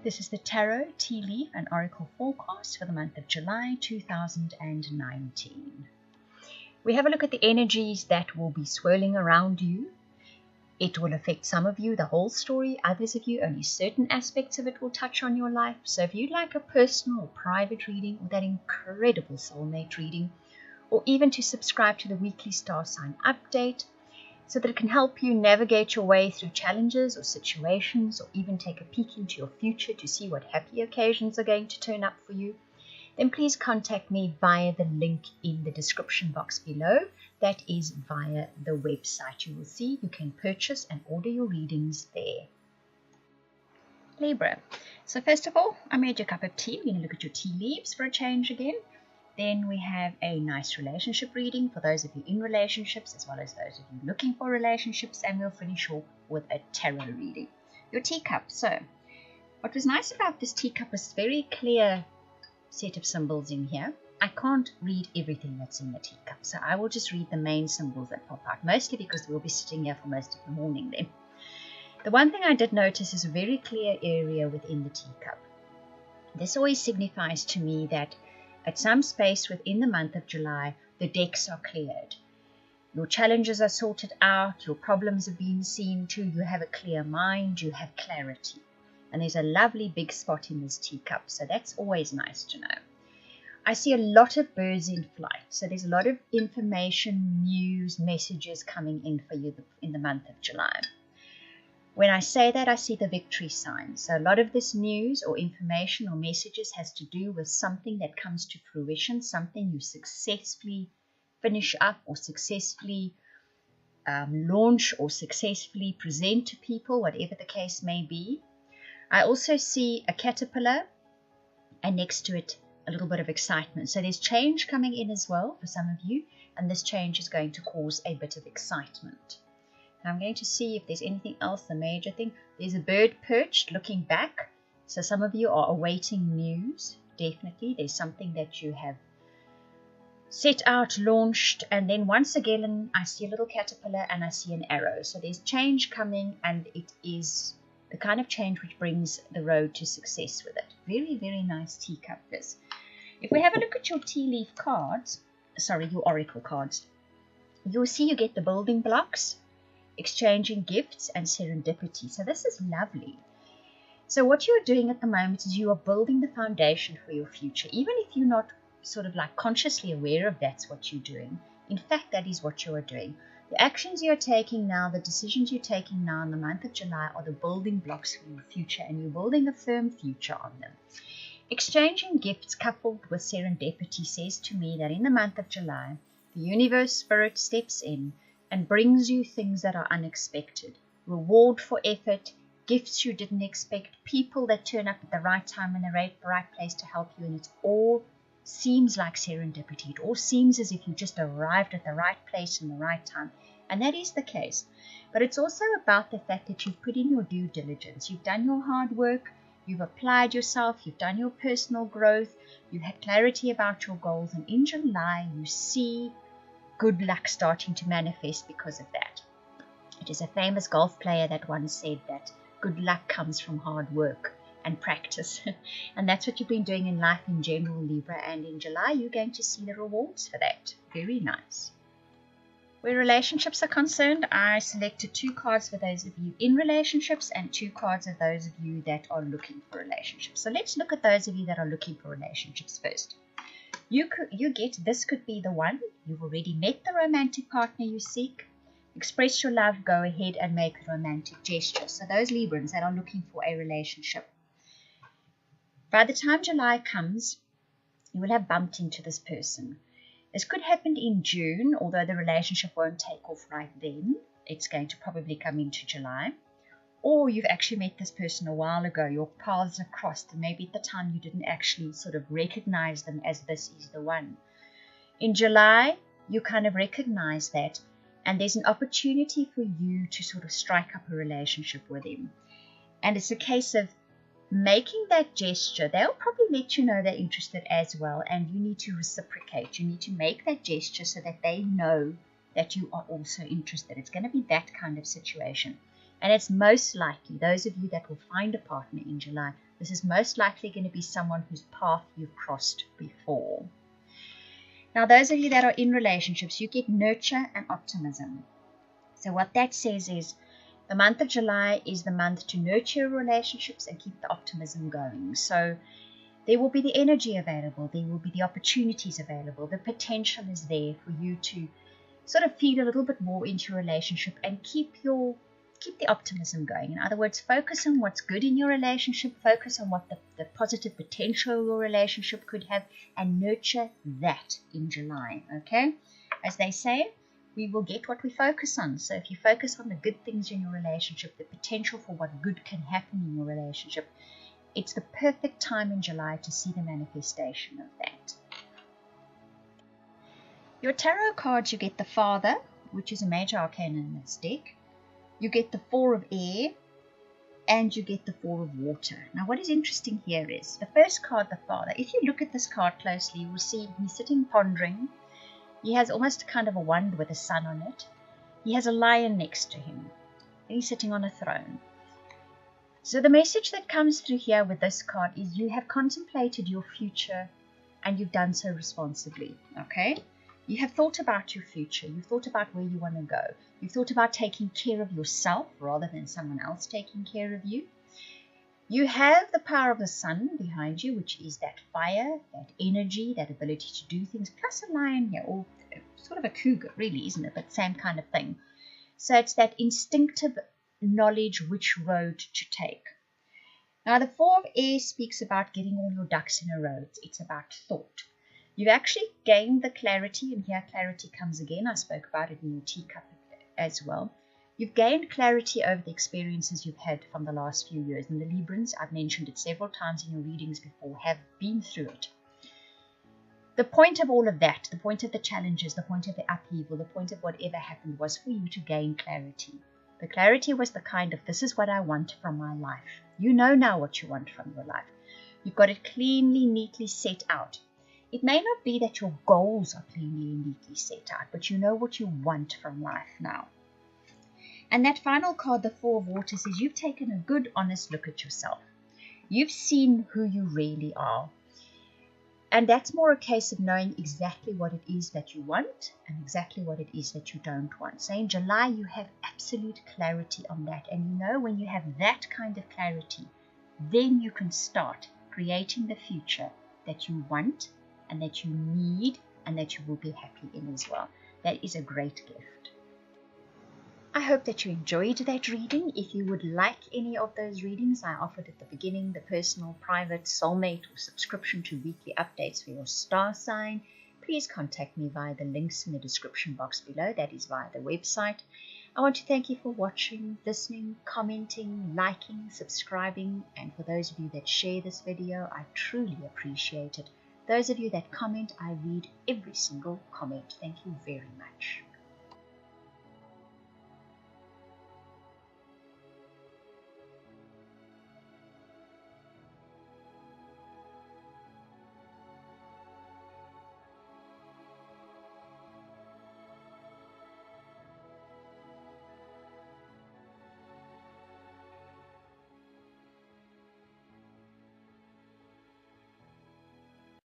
This is the Tarot, Tea Leaf and Oracle forecast for the month of July 2019. We have a look at the energies that will be swirling around you. It will affect some of you, the whole story. Others of you, only certain aspects of it will touch on your life. So if you'd like a personal or private reading, or that incredible soulmate reading, or even to subscribe to the weekly star sign update, so that it can help you navigate your way through challenges or situations, or even take a peek into your future to see what happy occasions are going to turn up for you, then please contact me via the link in the description box below. That is via the website. You will see you can purchase and order your readings there. Libra. So first of all, I made your cup of tea. We're going to look at your tea leaves for a change again. Then we have a nice relationship reading for those of you in relationships as well as those of you looking for relationships, and we'll finish off with a tarot reading. Your teacup. So what was nice about this teacup was very clear set of symbols in here. I can't read everything that's in the teacup, so I will just read the main symbols that pop out, mostly because we'll be sitting here for most of the morning then. The one thing I did notice is a very clear area within the teacup. This always signifies to me that at some space within the month of July, the decks are cleared. Your challenges are sorted out, your problems have been seen to, you have a clear mind, you have clarity. And there's a lovely big spot in this teacup, so that's always nice to know. I see a lot of birds in flight, so there's a lot of information, news, messages coming in for you in the month of July. When I say that, I see the victory sign. So a lot of this news or information or messages has to do with something that comes to fruition, something you successfully finish up or successfully launch or successfully present to people, whatever the case may be. I also see a caterpillar and next to it a little bit of excitement. So there's change coming in as well for some of you, and this change is going to cause a bit of excitement. I'm going to see if there's anything else, the major thing. There's a bird perched looking back. So some of you are awaiting news. Definitely. There's something that you have set out, launched. And then once again, I see a little caterpillar and I see an arrow. So there's change coming, and it is the kind of change which brings the road to success with it. Very, very nice teacup this. If we have a look at your tea leaf cards, your oracle cards, you'll see you get the building blocks, exchanging gifts, and serendipity. So this is lovely. So what you're doing at the moment is you are building the foundation for your future, even if you're not sort of like consciously aware of that's what you're doing. In fact, that is what you are doing. The actions you're taking now, the decisions you're taking now in the month of July are the building blocks for your future, and you're building a firm future on them. Exchanging gifts coupled with serendipity says to me that in the month of July, the universe spirit steps in and brings you things that are unexpected. Reward for effort, gifts you didn't expect, people that turn up at the right time and the right place to help you, and it all seems like serendipity. It all seems as if you just arrived at the right place in the right time, and that is the case. But it's also about the fact that you've put in your due diligence. You've done your hard work, you've applied yourself, you've done your personal growth, you've had clarity about your goals, and in July you see good luck starting to manifest because of that. It is a famous golf player that once said that good luck comes from hard work and practice. And that's what you've been doing in life in general, Libra. And in July, you're going to see the rewards for that. Very nice. Where relationships are concerned, I selected 2 cards for those of you in relationships and 2 cards of those of you that are looking for relationships. So let's look at those of you that are looking for relationships first. You get, this could be the one. You've already met the romantic partner you seek. Express your love, go ahead and make a romantic gesture. So those Librans that are looking for a relationship, by the time July comes, you will have bumped into this person. This could happen in June, although the relationship won't take off right then. It's going to probably come into July. Or you've actually met this person a while ago, your paths have crossed, and maybe at the time you didn't actually sort of recognize them as this is the one. In July, you kind of recognize that, and there's an opportunity for you to sort of strike up a relationship with him. And it's a case of making that gesture. They'll probably let you know they're interested as well, and you need to reciprocate. You need to make that gesture so that they know that you are also interested. It's going to be that kind of situation. And it's most likely, those of you that will find a partner in July, this is most likely going to be someone whose path you've crossed before. Now, those of you that are in relationships, you get nurture and optimism. So what that says is the month of July is the month to nurture relationships and keep the optimism going. So there will be the energy available, there will be the opportunities available, the potential is there for you to sort of feed a little bit more into your relationship and keep the optimism going. In other words, focus on what's good in your relationship, focus on what the positive potential your relationship could have, and nurture that in July, okay? As they say, we will get what we focus on. So if you focus on the good things in your relationship, the potential for what good can happen in your relationship, it's the perfect time in July to see the manifestation of that. Your tarot cards, you get the Father, which is a major arcana in this deck. You get the Four of Air, and you get the Four of Water. Now, what is interesting here is the first card, the Father. If you look at this card closely, you will see he's sitting pondering. He has almost kind of a wand with a sun on it. He has a lion next to him, and he's sitting on a throne. So the message that comes through here with this card is you have contemplated your future, and you've done so responsibly, okay? You have thought about your future. You've thought about where you want to go. You've thought about taking care of yourself rather than someone else taking care of you. You have the power of the sun behind you, which is that fire, that energy, that ability to do things, plus a lion here, or sort of a cougar, really, isn't it? But same kind of thing. So it's that instinctive knowledge which road to take. Now, the Four of Air speaks about getting all your ducks in a row. It's about thought. You've actually gained the clarity, and here clarity comes again. I spoke about it in your teacup as well. You've gained clarity over the experiences you've had from the last few years. And the Librans, I've mentioned it several times in your readings before, have been through it. The point of all of that, the point of the challenges, the point of the upheaval, the point of whatever happened was for you to gain clarity. The clarity was the kind of, this is what I want from my life. You know now what you want from your life. You've got it cleanly, neatly set out. It may not be that your goals are cleanly and neatly set out, but you know what you want from life now. And that final card, the Four of Water, says you've taken a good, honest look at yourself. You've seen who you really are. And that's more a case of knowing exactly what it is that you want and exactly what it is that you don't want. So in July, you have absolute clarity on that. And you know when you have that kind of clarity, then you can start creating the future that you want and that you need and that you will be happy in as well. That is a great gift. I hope that you enjoyed that reading. If you would like any of those readings I offered at the beginning, the personal, private, soulmate, or subscription to weekly updates for your star sign, please contact me via the links in the description box below. That is via the website. I want to thank you for watching, listening, commenting, liking, subscribing, and for those of you that share this video, I truly appreciate it. Those of you that comment, I read every single comment. Thank you very much.